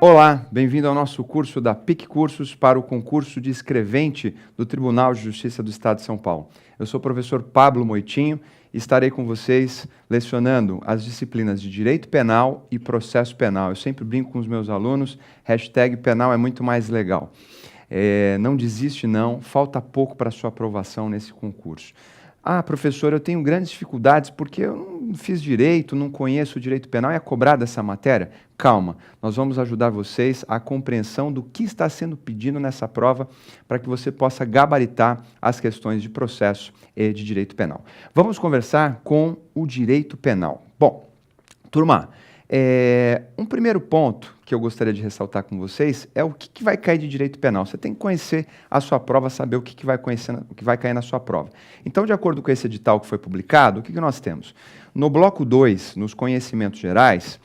Olá, bem-vindo ao nosso curso da PIC Cursos para o concurso de escrevente do Tribunal de Justiça do Estado de São Paulo. Eu sou o professor Pablo Moitinho e estarei com vocês lecionando as disciplinas de Direito Penal e Processo Penal. Eu sempre brinco com os meus alunos, #penal é muito mais legal. Não desiste não, falta pouco para a sua aprovação nesse concurso. Ah, professor, eu tenho grandes dificuldades porque eu não fiz direito, não conheço o direito penal e é cobrada essa matéria? Calma, nós vamos ajudar vocês à compreensão do que está sendo pedido nessa prova para que você possa gabaritar as questões de processo e de direito penal. Vamos conversar com o direito penal. Bom, turma, um primeiro ponto que eu gostaria de ressaltar com vocês é o que vai cair de direito penal. Você tem que conhecer a sua prova, saber o que vai cair na sua prova. Então, de acordo com esse edital que foi publicado, o que nós temos? No bloco 2, nos conhecimentos gerais,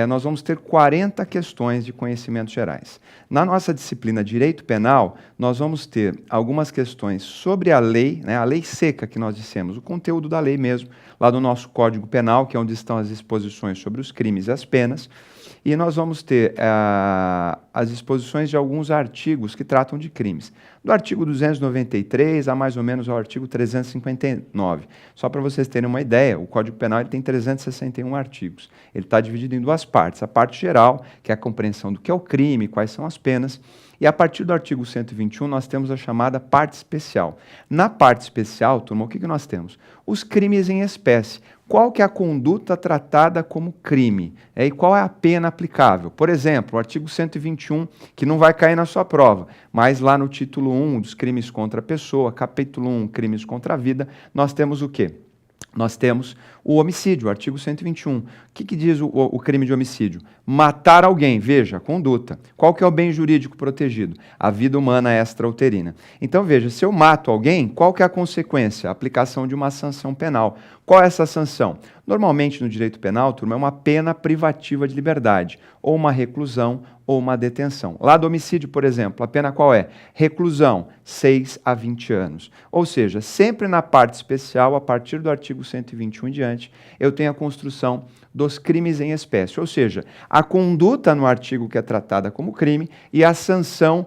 nós vamos ter 40 questões de conhecimentos gerais. Na nossa disciplina Direito Penal, nós vamos ter algumas questões sobre a lei, né, a lei seca que nós dissemos, o conteúdo da lei mesmo, lá do nosso Código Penal, que é onde estão as disposições sobre os crimes e as penas, e nós vamos ter as disposições de alguns artigos que tratam de crimes. Do artigo 293 a mais ou menos ao artigo 359. Só para vocês terem uma ideia, o Código Penal ele tem 361 artigos. Ele está dividido em duas partes. A parte geral, que é a compreensão do que é o crime, quais são as penas, e a partir do artigo 121 nós temos a chamada parte especial. Na parte especial, turma, o que nós temos? Os crimes em espécie. Qual que é a conduta tratada como crime? E qual é a pena aplicável? Por exemplo, o artigo 121, que não vai cair na sua prova, mas lá no título 1 dos crimes contra a pessoa, capítulo 1, crimes contra a vida, nós temos o quê? Nós temos o homicídio, o artigo 121. O que diz o crime de homicídio? Matar alguém, veja, conduta. Qual que é o bem jurídico protegido? A vida humana extrauterina. Então, veja, se eu mato alguém, qual que é a consequência? A aplicação de uma sanção penal. Qual é essa sanção? Normalmente, no direito penal, turma, é uma pena privativa de liberdade, ou uma reclusão, ou uma detenção. Lá do homicídio, por exemplo, a pena qual é? Reclusão, 6 a 20 anos. Ou seja, sempre na parte especial, a partir do artigo 121 em diante, eu tenho a construção dos crimes em espécie, ou seja, a conduta no artigo que é tratada como crime e a sanção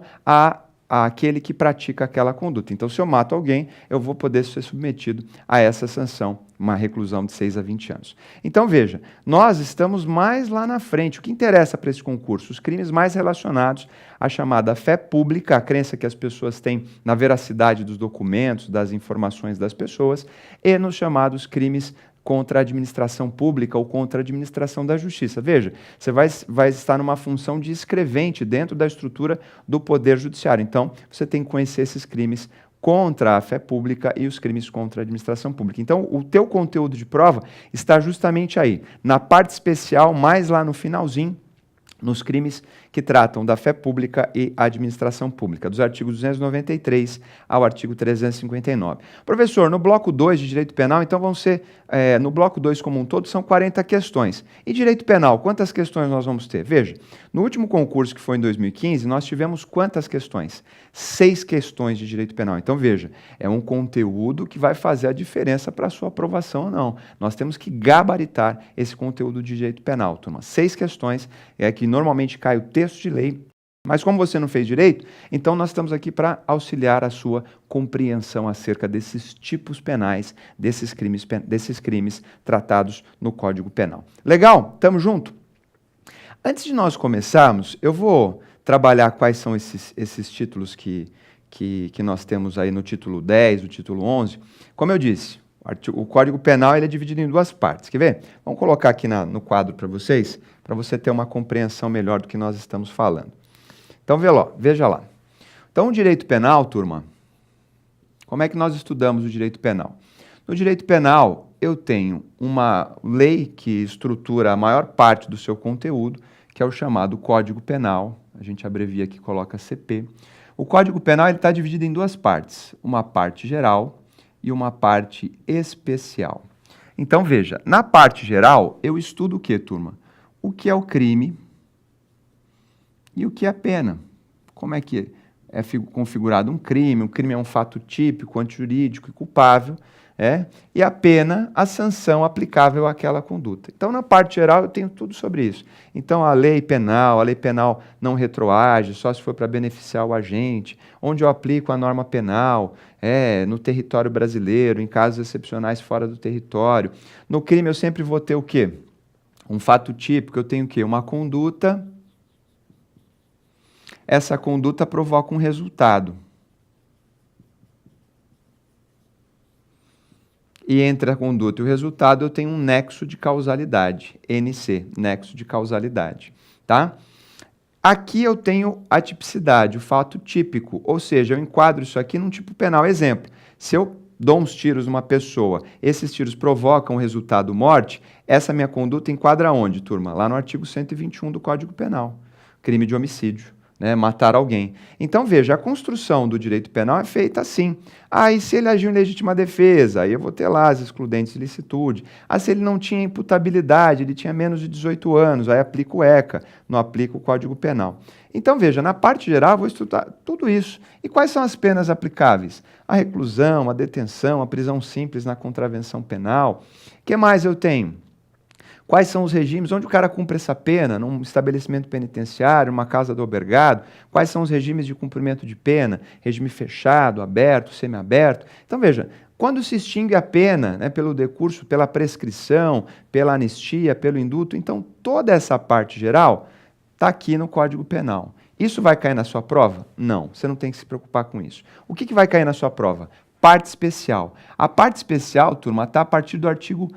àquele que pratica aquela conduta. Então, se eu mato alguém, eu vou poder ser submetido a essa sanção, uma reclusão de 6 a 20 anos. Então, veja, nós estamos mais lá na frente. O que interessa para esse concurso? Os crimes mais relacionados à chamada fé pública, a crença que as pessoas têm na veracidade dos documentos, das informações das pessoas, e nos chamados crimes contra a administração pública ou contra a administração da justiça. Veja, você vai estar numa função de escrevente dentro da estrutura do Poder Judiciário. Então, você tem que conhecer esses crimes contra a fé pública e os crimes contra a administração pública. Então, o teu conteúdo de prova está justamente aí, na parte especial, mais lá no finalzinho, nos crimes que tratam da fé pública e administração pública, dos artigos 293 ao artigo 359. Professor, no bloco 2 de Direito Penal, então vão ser, no bloco 2 como um todo, são 40 questões. E Direito Penal, quantas questões nós vamos ter? Veja, no último concurso, que foi em 2015, nós tivemos quantas questões? 6 questões de Direito Penal. Então, veja, é um conteúdo que vai fazer a diferença para a sua aprovação ou não. Nós temos que gabaritar esse conteúdo de Direito Penal, turma. 6 questões, que normalmente cai o texto de lei, mas como você não fez direito, então nós estamos aqui para auxiliar a sua compreensão acerca desses tipos penais, desses crimes tratados no Código Penal. Legal? Estamos junto? Antes de nós começarmos, eu vou trabalhar quais são esses títulos que nós temos aí no título 10, no título 11. Como eu disse, o Código Penal ele é dividido em duas partes. Quer ver? Vamos colocar aqui no quadro para você ter uma compreensão melhor do que nós estamos falando. Então, veja lá. Então, o direito penal, turma, como é que nós estudamos o direito penal? No direito penal, eu tenho uma lei que estrutura a maior parte do seu conteúdo, que é o chamado Código Penal. A gente abrevia aqui, coloca CP. O Código Penal está dividido em duas partes. Uma parte geral e uma parte especial. Então, veja, na parte geral, eu estudo o que, turma? O que é o crime e o que é a pena. Como é que é configurado um crime? O crime é um fato típico, antijurídico e culpável, e a pena, a sanção aplicável àquela conduta. Então, na parte geral, eu tenho tudo sobre isso. Então, a lei penal não retroage, só se for para beneficiar o agente, onde eu aplico a norma penal, no território brasileiro, em casos excepcionais fora do território. No crime, eu sempre vou ter o quê? Um fato típico, eu tenho o quê? Uma conduta, essa conduta provoca um resultado. E entre a conduta e o resultado eu tenho um nexo de causalidade, NC, nexo de causalidade, tá? Aqui eu tenho a tipicidade, o fato típico, ou seja, eu enquadro isso aqui num tipo penal. Exemplo, se eu dou uns tiros numa pessoa, esses tiros provocam o resultado morte, essa minha conduta enquadra onde, turma? Lá no artigo 121 do Código Penal, crime de homicídio. Matar alguém. Então, veja, a construção do direito penal é feita assim. E se ele agiu em legítima defesa, aí eu vou ter lá as excludentes de licitude. Se ele não tinha imputabilidade, ele tinha menos de 18 anos, aí aplico o ECA, não aplico o Código Penal. Então, veja, na parte geral, eu vou estudar tudo isso. E quais são as penas aplicáveis? A reclusão, a detenção, a prisão simples na contravenção penal. O que mais eu tenho? Quais são os regimes, onde o cara cumpre essa pena, num estabelecimento penitenciário, numa casa do albergado? Quais são os regimes de cumprimento de pena? Regime fechado, aberto, semiaberto? Então, veja, quando se extingue a pena, pelo decurso, pela prescrição, pela anistia, pelo indulto, então toda essa parte geral está aqui no Código Penal. Isso vai cair na sua prova? Não, você não tem que se preocupar com isso. O que vai cair na sua prova? Parte especial. A parte especial, turma, está a partir do artigo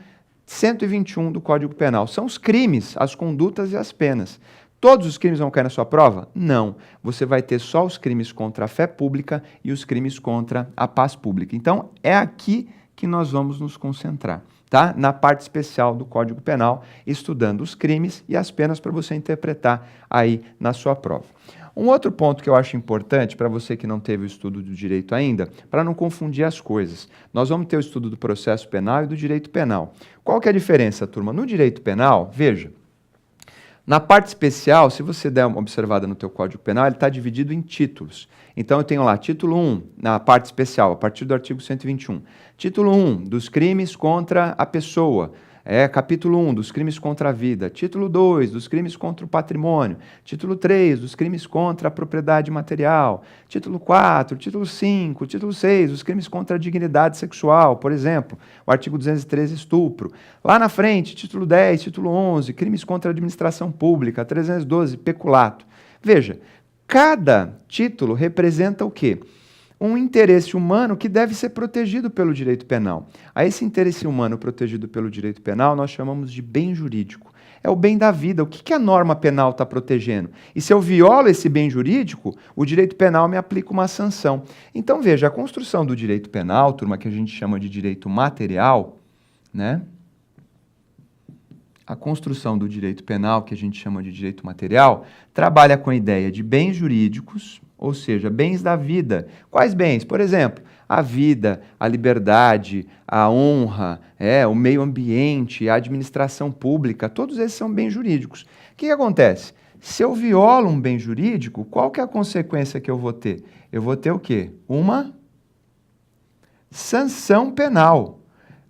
121 do Código Penal. São os crimes, as condutas e as penas. Todos os crimes vão cair na sua prova? Não. Você vai ter só os crimes contra a fé pública e os crimes contra a paz pública. Então, é aqui que nós vamos nos concentrar, tá? Na parte especial do Código Penal, estudando os crimes e as penas para você interpretar aí na sua prova. Um outro ponto que eu acho importante para você que não teve o estudo do direito ainda, para não confundir as coisas. Nós vamos ter o estudo do processo penal e do direito penal. Qual que é a diferença, turma? No direito penal, veja, na parte especial, se você der uma observada no teu Código Penal, ele está dividido em títulos. Então, eu tenho lá, título 1, na parte especial, a partir do artigo 121. Título 1, dos crimes contra a pessoa. Capítulo 1, dos crimes contra a vida. Título 2, dos crimes contra o patrimônio. Título 3, dos crimes contra a propriedade material. Título 4, título 5, título 6, os crimes contra a dignidade sexual, por exemplo, o artigo 213, estupro. Lá na frente, título 10, título 11, crimes contra a administração pública, 312, peculato. Veja, cada título representa o quê? Um interesse humano que deve ser protegido pelo direito penal. A esse interesse humano protegido pelo direito penal nós chamamos de bem jurídico. É o bem da vida. O que a norma penal está protegendo? E se eu violo esse bem jurídico, o direito penal me aplica uma sanção. Então, veja, a construção do direito penal, turma, que a gente chama de direito material, A construção do direito penal, que a gente chama de direito material, trabalha com a ideia de bens jurídicos, ou seja, bens da vida. Quais bens? Por exemplo, a vida, a liberdade, a honra, o meio ambiente, a administração pública, todos esses são bens jurídicos. O que acontece? Se eu violo um bem jurídico, qual que é a consequência que eu vou ter? Eu vou ter o quê? Uma sanção penal.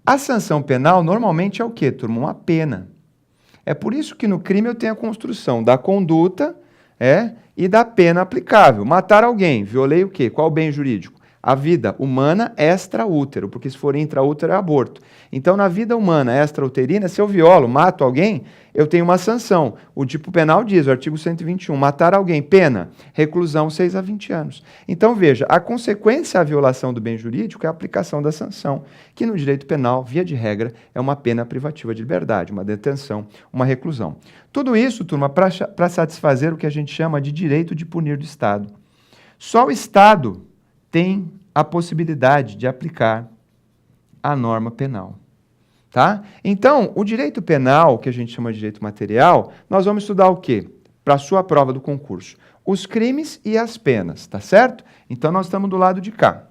A sanção penal normalmente é o quê, turma? Uma pena. É por isso que no crime eu tenho a construção da conduta, e da pena aplicável. Matar alguém, violei o quê? Qual o bem jurídico? A vida humana extraútero, porque se for intraútero é aborto. Então, na vida humana extrauterina, se eu violo, mato alguém, eu tenho uma sanção. O tipo penal diz, o artigo 121, matar alguém, pena, reclusão 6 a 20 anos. Então, veja, a consequência à violação do bem jurídico é a aplicação da sanção, que no direito penal, via de regra, é uma pena privativa de liberdade, uma detenção, uma reclusão. Tudo isso, turma, para satisfazer o que a gente chama de direito de punir do Estado. Só o Estado tem a possibilidade de aplicar a norma penal. Tá? Então, o direito penal, que a gente chama de direito material, nós vamos estudar o quê? Para a sua prova do concurso. Os crimes e as penas, tá certo? Então, nós estamos do lado de cá.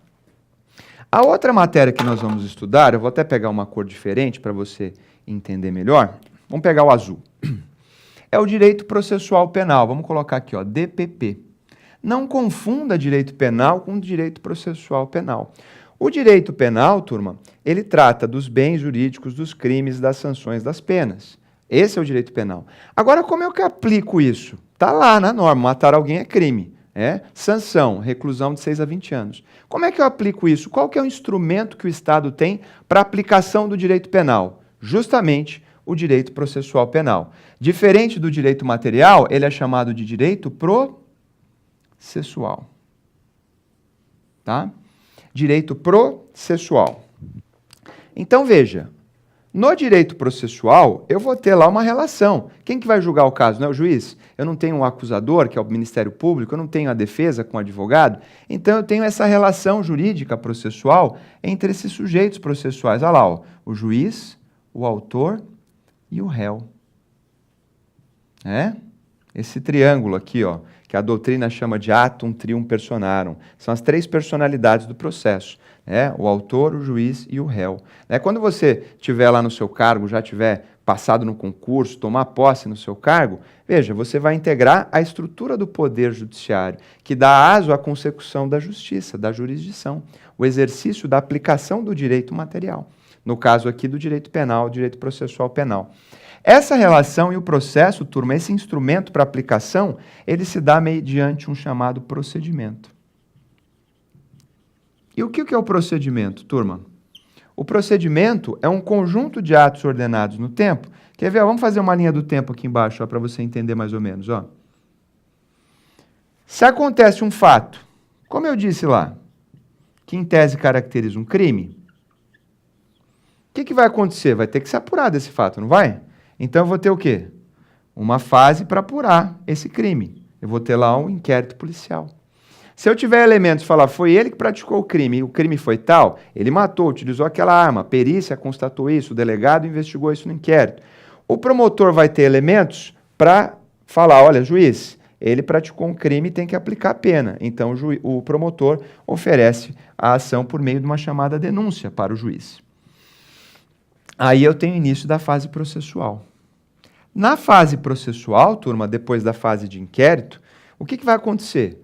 A outra matéria que nós vamos estudar, eu vou até pegar uma cor diferente para você entender melhor. Vamos pegar o azul. É o direito processual penal. Vamos colocar aqui, ó, DPP. Não confunda direito penal com direito processual penal. O direito penal, turma, ele trata dos bens jurídicos, dos crimes, das sanções, das penas. Esse é o direito penal. Agora, como é que eu aplico isso? Está lá na norma, matar alguém é crime. Sanção, reclusão de 6 a 20 anos. Como é que eu aplico isso? Qual que é o instrumento que o Estado tem para aplicação do direito penal? Justamente o direito processual penal. Diferente do direito material, ele é chamado de direito processual. Tá? Direito processual. Então, veja, no direito processual, eu vou ter lá uma relação. Quem que vai julgar o caso? Não é o juiz? Eu não tenho um acusador, que é o Ministério Público, eu não tenho a defesa com o advogado, então eu tenho essa relação jurídica processual entre esses sujeitos processuais. Olha lá, ó, o juiz, o autor e o réu. Esse triângulo aqui, ó, que a doutrina chama de atum trium personarum. São as 3 personalidades do processo. O autor, o juiz e o réu. Quando você estiver lá no seu cargo, já tiver passado no concurso, tomar posse no seu cargo, veja, você vai integrar a estrutura do poder judiciário, que dá aso à consecução da justiça, da jurisdição, o exercício da aplicação do direito material. No caso aqui do direito penal, direito processual penal. Essa relação e o processo, turma, esse instrumento para aplicação, ele se dá mediante um chamado procedimento. E o que é o procedimento, turma? O procedimento é um conjunto de atos ordenados no tempo. Quer ver? Vamos fazer uma linha do tempo aqui embaixo, para você entender mais ou menos. Ó. Se acontece um fato, como eu disse lá, que em tese caracteriza um crime, o que vai acontecer? Vai ter que ser apurado esse fato, não vai? Então eu vou ter o quê? Uma fase para apurar esse crime. Eu vou ter lá um inquérito policial. Se eu tiver elementos falar, foi ele que praticou o crime foi tal, ele matou, utilizou aquela arma, a perícia constatou isso, o delegado investigou isso no inquérito. O promotor vai ter elementos para falar, olha, juiz, ele praticou um crime e tem que aplicar a pena. Então o promotor oferece a ação por meio de uma chamada denúncia para o juiz. Aí eu tenho início da fase processual. Na fase processual, turma, depois da fase de inquérito, o que vai acontecer?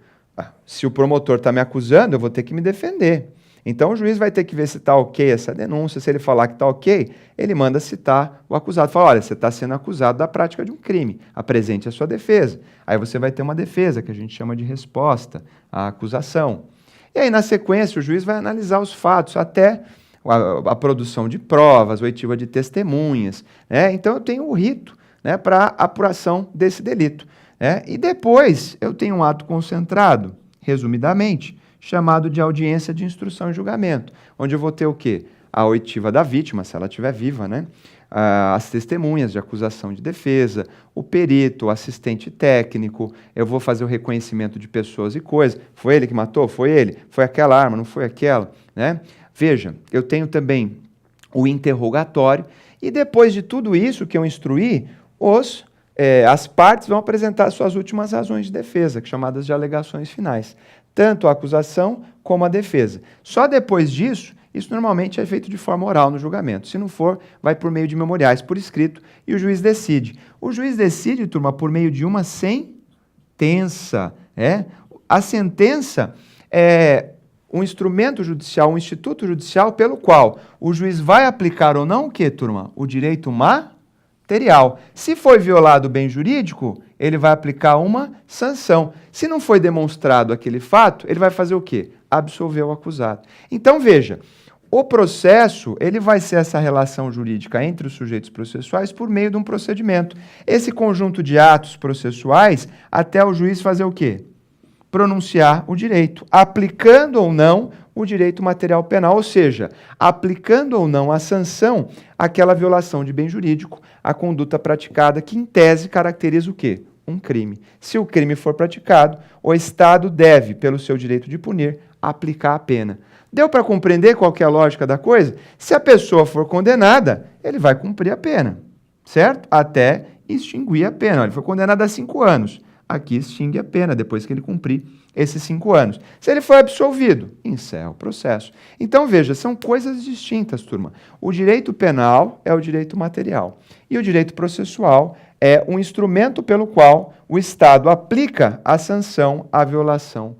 Se o promotor está me acusando, eu vou ter que me defender. Então, o juiz vai ter que ver se está ok essa denúncia. Se ele falar que está ok, ele manda citar o acusado. Fala, olha, você está sendo acusado da prática de um crime. Apresente a sua defesa. Aí você vai ter uma defesa, que a gente chama de resposta à acusação. E aí, na sequência, o juiz vai analisar os fatos, até a produção de provas, oitiva de testemunhas. Então, eu tenho o rito para apuração desse delito. E depois eu tenho um ato concentrado, resumidamente, chamado de audiência de instrução e julgamento, onde eu vou ter o quê? A oitiva da vítima, se ela estiver viva, as testemunhas de acusação e de defesa, o perito, o assistente técnico, eu vou fazer o reconhecimento de pessoas e coisas. Foi ele que matou? Foi ele? Foi aquela arma? Não foi aquela? Veja, eu tenho também o interrogatório, e depois de tudo isso que eu instruí, as partes vão apresentar suas últimas razões de defesa, chamadas de alegações finais, tanto a acusação como a defesa. Só depois disso, isso normalmente é feito de forma oral no julgamento. Se não for, vai por meio de memoriais por escrito e o juiz decide. O juiz decide, turma, por meio de uma sentença. A sentença é um instrumento judicial, um instituto judicial pelo qual o juiz vai aplicar ou não o quê, turma? O direito material. Se foi violado o bem jurídico, ele vai aplicar uma sanção. Se não foi demonstrado aquele fato, ele vai fazer o quê? Absolver o acusado. Então, veja, o processo, ele vai ser essa relação jurídica entre os sujeitos processuais por meio de um procedimento. Esse conjunto de atos processuais, até o juiz fazer o quê? Pronunciar o direito, aplicando ou não o direito material penal, ou seja, aplicando ou não a sanção àquela violação de bem jurídico, a conduta praticada que, em tese, caracteriza o quê? Um crime. Se o crime for praticado, o Estado deve, pelo seu direito de punir, aplicar a pena. Deu para compreender qual que é a lógica da coisa? Se a pessoa for condenada, ele vai cumprir a pena, certo? Até extinguir a pena. Ele foi condenado a 5 anos. Aqui extingue a pena, depois que ele cumprir esses 5 anos. Se ele for absolvido, encerra o processo. Então, veja, são coisas distintas, turma. O direito penal é o direito material. E o direito processual é um instrumento pelo qual o Estado aplica a sanção à violação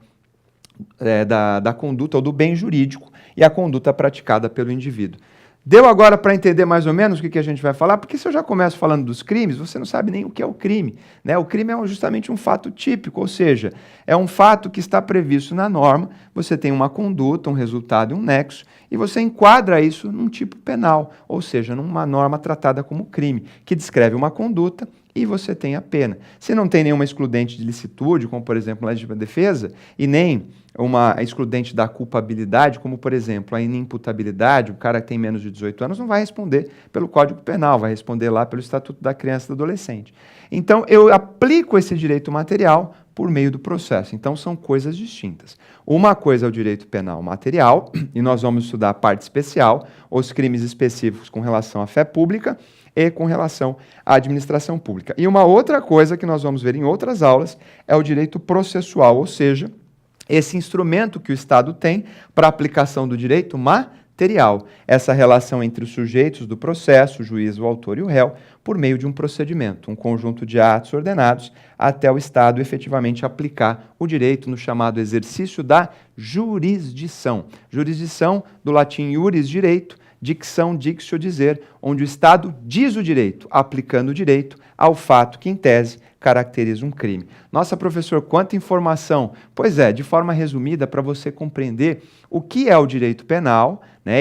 da conduta ou do bem jurídico e a conduta praticada pelo indivíduo. Deu agora para entender mais ou menos o que a gente vai falar? Porque se eu já começo falando dos crimes, você não sabe nem o que é o crime, né? O crime é justamente um fato típico, ou seja, é um fato que está previsto na norma, você tem uma conduta, um resultado e um nexo, e você enquadra isso num tipo penal, ou seja, numa norma tratada como crime, que descreve uma conduta e você tem a pena. Se não tem nenhuma excludente de licitude, como por exemplo a legítima defesa, e nem uma excludente da culpabilidade, como por exemplo a inimputabilidade, o cara que tem menos de 18 anos não vai responder pelo Código Penal, vai responder lá pelo Estatuto da Criança e do Adolescente. Então eu aplico esse direito material por meio do processo. Então são coisas distintas. Uma coisa é o direito penal material, e nós vamos estudar a parte especial, os crimes específicos com relação à fé pública e com relação à administração pública. E uma outra coisa que nós vamos ver em outras aulas é o direito processual, ou seja, esse instrumento que o Estado tem para a aplicação do direito material, essa relação entre os sujeitos do processo, o juiz, o autor e o réu, por meio de um procedimento, um conjunto de atos ordenados, até o Estado efetivamente aplicar o direito no chamado exercício da jurisdição. Jurisdição, do latim iuris, direito, dicção, dictio, dizer, onde o Estado diz o direito, aplicando o direito ao fato que, em tese, caracteriza um crime. Nossa, professor, quanta informação! Pois é, de forma resumida, para você compreender o que é o direito penal, né,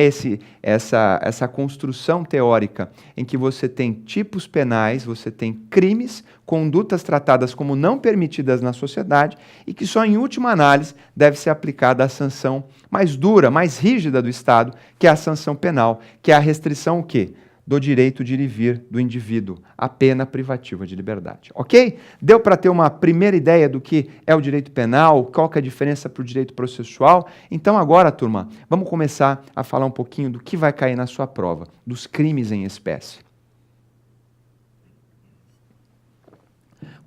essa construção teórica em que você tem tipos penais, você tem crimes, condutas tratadas como não permitidas na sociedade e que só em última análise deve ser aplicada a sanção mais dura, mais rígida do Estado, que é a sanção penal, que é a restrição o quê? Do direito de ir e vir do indivíduo, a pena privativa de liberdade. Ok? Deu para ter uma primeira ideia do que é o direito penal, qual que é a diferença para o direito processual? Então agora, turma, vamos começar a falar um pouquinho do que vai cair na sua prova, dos crimes em espécie.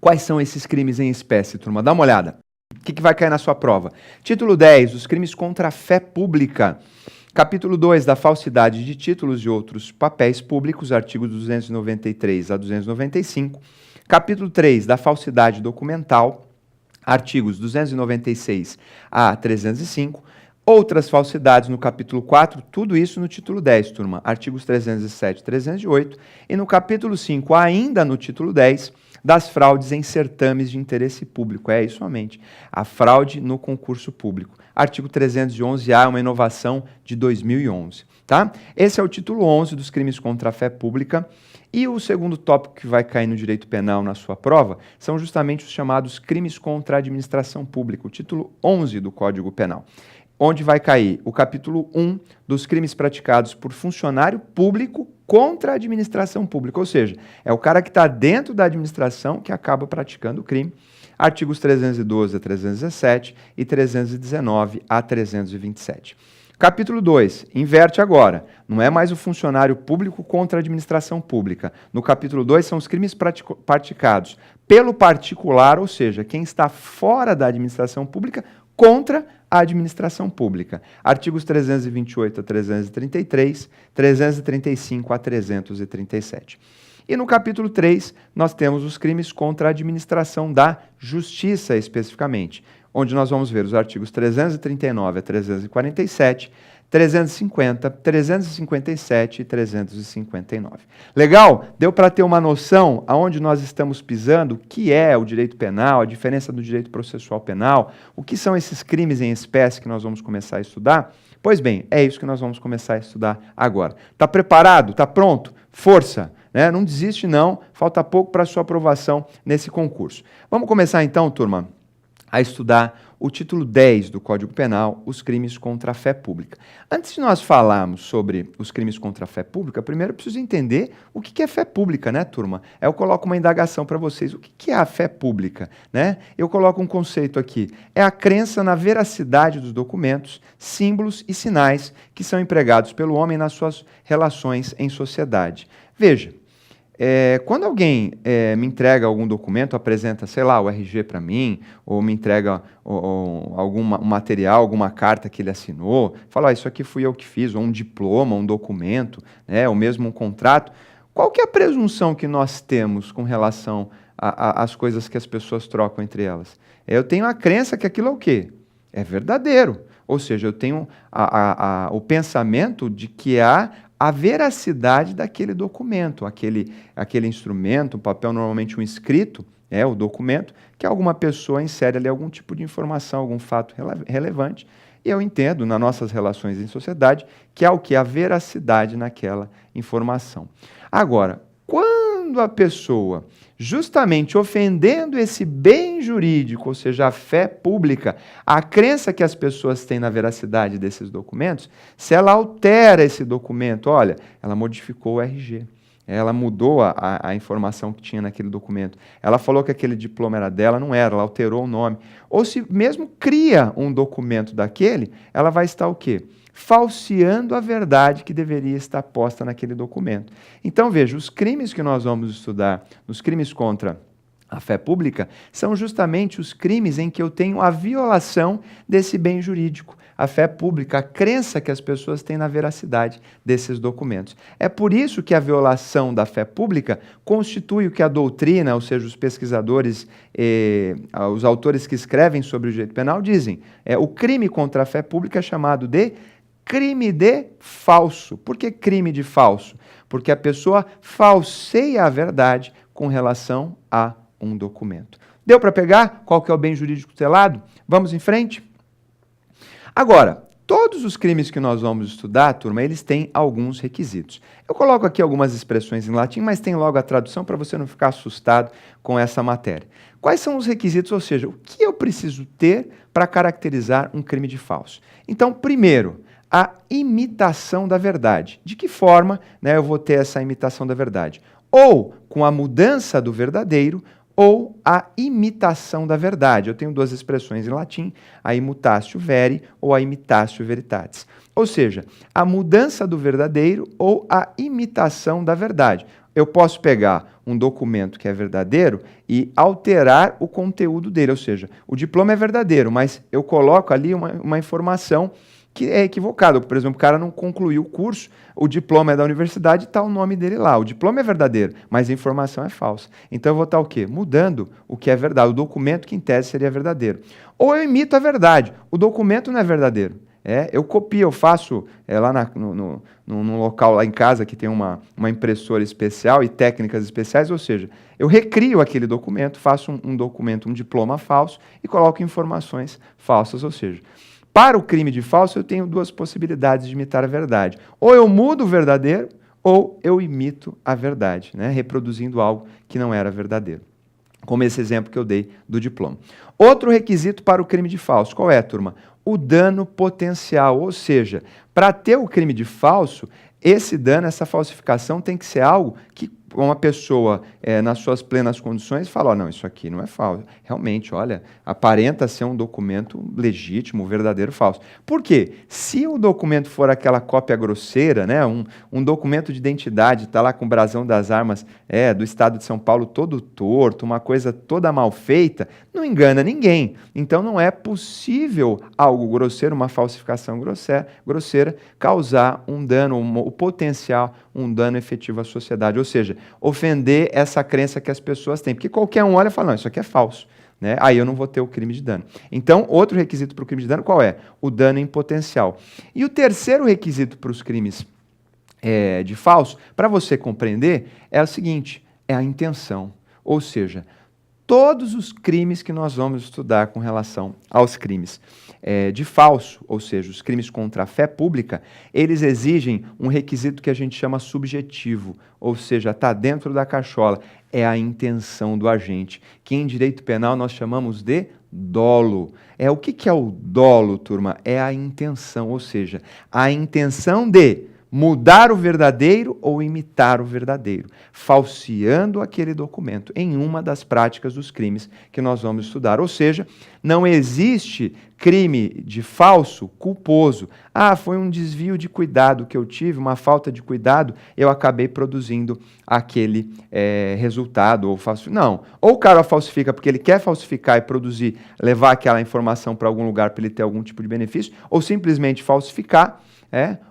Quais são esses crimes em espécie, turma? Dá uma olhada. O que vai cair na sua prova? Título 10, os crimes contra a fé pública. Capítulo 2, da falsidade de títulos e outros papéis públicos, artigos 293 a 295. Capítulo 3, da falsidade documental, artigos 296 a 305. Outras falsidades no capítulo 4, tudo isso no título 10, turma, artigos 307 e 308. E no capítulo 5, ainda no título 10, das fraudes em certames de interesse público. É isso somente, a fraude no concurso público. Artigo 311-A é uma inovação de 2011. Tá? Esse é o título 11 dos crimes contra a fé pública. E o segundo tópico que vai cair no direito penal na sua prova são justamente os chamados crimes contra a administração pública, o título 11 do Código Penal, onde vai cair o capítulo 1 dos crimes praticados por funcionário público contra a administração pública, ou seja, é o cara que está dentro da administração que acaba praticando o crime. Artigos 312 a 317 e 319 a 327. Capítulo 2, inverte agora. Não é mais o funcionário público contra a administração pública. No capítulo 2 são os crimes praticados pelo particular, ou seja, quem está fora da administração pública contra a administração pública. Artigos 328 a 333, 335 a 337. E no capítulo 3, nós temos os crimes contra a administração da justiça, especificamente, onde nós vamos ver os artigos 339 a 347, 350, 357 e 359. Legal? Deu para ter uma noção aonde nós estamos pisando, o que é o direito penal, a diferença do direito processual penal, o que são esses crimes em espécie que nós vamos começar a estudar? Pois bem, é isso que nós vamos começar a estudar agora. Está preparado? Está pronto? Força! Né? Não desiste não, falta pouco para a sua aprovação nesse concurso. Vamos começar então, turma, a estudar o título 10 do Código Penal, os crimes contra a fé pública. Antes de nós falarmos sobre os crimes contra a fé pública, primeiro eu preciso entender o que é fé pública, né, turma? Eu coloco uma indagação para vocês. O que é a fé pública? Né? Eu coloco um conceito aqui. É a crença na veracidade dos documentos, símbolos e sinais que são empregados pelo homem nas suas relações em sociedade. Veja, quando alguém me entrega algum documento, apresenta, sei lá, o RG para mim, ou me entrega algum material, alguma carta que ele assinou, fala, isso aqui fui eu que fiz, ou um diploma, um documento, né, ou mesmo um contrato, qual que é a presunção que nós temos com relação às coisas que as pessoas trocam entre elas? Eu tenho a crença que aquilo é o quê? É verdadeiro. Ou seja, eu tenho o pensamento de que há a veracidade daquele documento, aquele instrumento, um papel, normalmente um escrito, o documento, que alguma pessoa insere ali algum tipo de informação, algum fato relevante, e eu entendo, nas nossas relações em sociedade, que há o que? A veracidade naquela informação. Agora, quando a pessoa, justamente ofendendo esse bem jurídico, ou seja, a fé pública, a crença que as pessoas têm na veracidade desses documentos, se ela altera esse documento, olha, ela modificou o RG, ela mudou a informação que tinha naquele documento, ela falou que aquele diploma era dela, não era, ela alterou o nome, ou se mesmo cria um documento daquele, ela vai estar o quê? Falseando a verdade que deveria estar posta naquele documento. Então, veja, os crimes que nós vamos estudar, os crimes contra a fé pública, são justamente os crimes em que eu tenho a violação desse bem jurídico, a fé pública, a crença que as pessoas têm na veracidade desses documentos. É por isso que a violação da fé pública constitui o que a doutrina, ou seja, os pesquisadores, os autores que escrevem sobre o direito penal dizem, o crime contra a fé pública é chamado de crime de falso. Por que crime de falso? Porque a pessoa falseia a verdade com relação a um documento. Deu para pegar qual que é o bem jurídico tutelado? Vamos em frente? Agora, todos os crimes que nós vamos estudar, turma, eles têm alguns requisitos. Eu coloco aqui algumas expressões em latim, mas tem logo a tradução para você não ficar assustado com essa matéria. Quais são os requisitos, ou seja, o que eu preciso ter para caracterizar um crime de falso? Então, primeiro, a imitação da verdade. De que forma, eu vou ter essa imitação da verdade? Ou com a mudança do verdadeiro, ou a imitação da verdade. Eu tenho duas expressões em latim, a imitatio veri ou a imitatio veritatis. Ou seja, a mudança do verdadeiro ou a imitação da verdade. Eu posso pegar um documento que é verdadeiro e alterar o conteúdo dele, ou seja, o diploma é verdadeiro, mas eu coloco ali uma informação que é equivocado. Por exemplo, o cara não concluiu o curso, o diploma é da universidade e está o nome dele lá. O diploma é verdadeiro, mas a informação é falsa. Então eu vou estar o quê? Mudando o que é verdade, o documento que em tese seria verdadeiro. Ou eu imito a verdade, o documento não é verdadeiro. Eu copio, eu faço lá num local lá em casa que tem uma impressora especial e técnicas especiais, ou seja, eu recrio aquele documento, faço um documento, um diploma falso e coloco informações falsas, ou seja, para o crime de falso, eu tenho duas possibilidades de imitar a verdade. Ou eu mudo o verdadeiro, ou eu imito a verdade, reproduzindo algo que não era verdadeiro. Como esse exemplo que eu dei do diploma. Outro requisito para o crime de falso, qual é, turma? O dano potencial, ou seja, para ter o crime de falso, esse dano, essa falsificação tem que ser algo que uma pessoa, nas suas plenas condições, fala, não, isso aqui não é falso. Realmente, olha, aparenta ser um documento legítimo, verdadeiro, falso. Por quê? Se o documento for aquela cópia grosseira, um documento de identidade, está lá com o brasão das armas do Estado de São Paulo todo torto, uma coisa toda mal feita, não engana ninguém. Então, não é possível algo grosseiro, uma falsificação grosseira, causar um dano, o potencial, um dano efetivo à sociedade. Ou seja, ofender essa crença que as pessoas têm. Porque qualquer um olha e fala, não, isso aqui é falso. Aí eu não vou ter o crime de dano. Então, outro requisito para o crime de dano, qual é? O dano em potencial. E o terceiro requisito para os crimes de falso, para você compreender, é o seguinte, é a intenção. Ou seja, todos os crimes que nós vamos estudar com relação aos crimes de falso, ou seja, os crimes contra a fé pública, eles exigem um requisito que a gente chama subjetivo, ou seja, está dentro da cachola, é a intenção do agente, que em direito penal nós chamamos de dolo. O que é o dolo, turma? É a intenção, ou seja, a intenção de mudar o verdadeiro ou imitar o verdadeiro, falseando aquele documento em uma das práticas dos crimes que nós vamos estudar. Ou seja, não existe crime de falso culposo. Foi um desvio de cuidado que eu tive, uma falta de cuidado, eu acabei produzindo aquele resultado. Não. Ou o cara falsifica porque ele quer falsificar e produzir, levar aquela informação para algum lugar para ele ter algum tipo de benefício, ou simplesmente falsificar,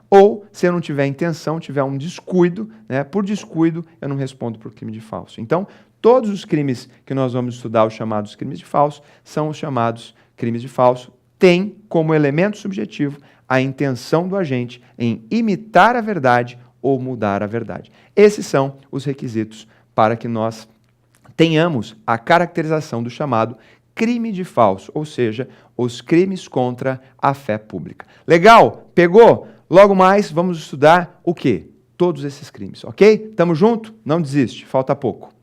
ou, se eu não tiver intenção, tiver um descuido, por descuido, eu não respondo por crime de falso. Então, todos os crimes que nós vamos estudar, os chamados crimes de falso, são os chamados crimes de falso, tem como elemento subjetivo a intenção do agente em imitar a verdade ou mudar a verdade. Esses são os requisitos para que nós tenhamos a caracterização do chamado crime de falso, ou seja, os crimes contra a fé pública. Legal? Pegou? Logo mais, vamos estudar o quê? Todos esses crimes, ok? Tamo junto? Não desiste, falta pouco.